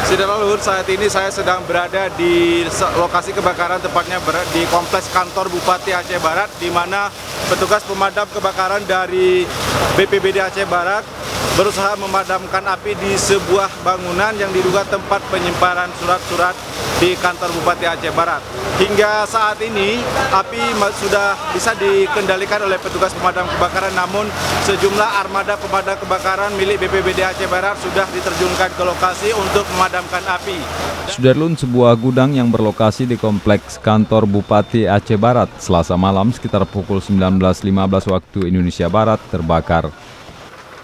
Saudara Luhur, saat ini saya sedang berada di lokasi kebakaran, tepatnya di kompleks kantor Bupati Aceh Barat, di mana petugas pemadam kebakaran dari BPBD Aceh Barat berusaha memadamkan api di sebuah bangunan yang diduga tempat penyimpanan surat-surat di kantor Bupati Aceh Barat. Hingga saat ini api sudah bisa dikendalikan oleh petugas pemadam kebakaran, namun sejumlah armada pemadam kebakaran milik BPBD Aceh Barat sudah diterjunkan ke lokasi untuk memadamkan api. Sudarlun, sebuah gudang yang berlokasi di kompleks kantor Bupati Aceh Barat Selasa malam sekitar pukul 19.15 waktu Indonesia Barat terbakar.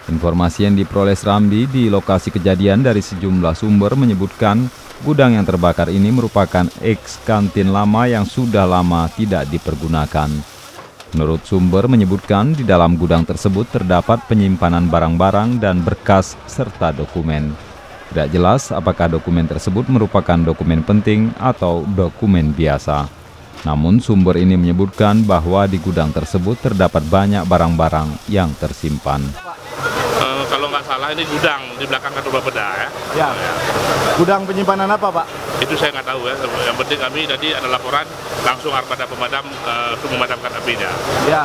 Informasi yang diperoleh Serambi di lokasi kejadian dari sejumlah sumber menyebutkan gudang yang terbakar ini merupakan eks-kantin lama yang sudah lama tidak dipergunakan. Menurut sumber menyebutkan di dalam gudang tersebut terdapat penyimpanan barang-barang dan berkas serta dokumen. Tidak jelas apakah dokumen tersebut merupakan dokumen penting atau dokumen biasa. Namun sumber ini menyebutkan bahwa di gudang tersebut terdapat banyak barang-barang yang tersimpan. Kalau nggak salah ini gudang di belakang kantor Bapeda ya. Ya. Gudang penyimpanan apa, Pak? Itu saya nggak tahu ya. Yang penting kami tadi ada laporan langsung armada pemadam untuk memadamkan apinya. Ya.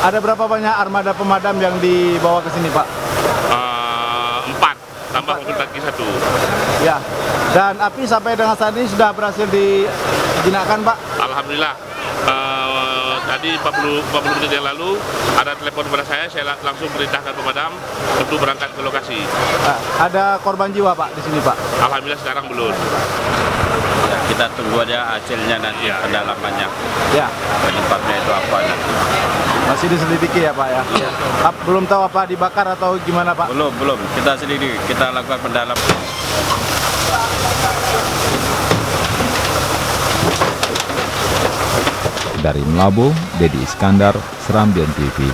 Ada berapa banyak armada pemadam yang dibawa ke sini, Pak? 4 tambah mobil tangki 1. Ya. Dan api sampai dengan saat ini sudah berhasil dijinakkan, Pak? Alhamdulillah. Tadi 40 menit yang lalu ada telepon kepada saya langsung perintahkan pemadam untuk berangkat ke lokasi. Ada korban jiwa, Pak, di sini, Pak? Alhamdulillah sekarang belum. Ya, kita tunggu aja hasilnya nanti pendalamannya. Ya. Penyebabnya itu apa nanti. Masih diselidiki ya, Pak ya? Ya. Belum tahu apa dibakar atau gimana, Pak? Belum. Kita selidiki, kita lakukan pendalaman. Dari Melabuh, Dedi Iskandar, Serambi TV.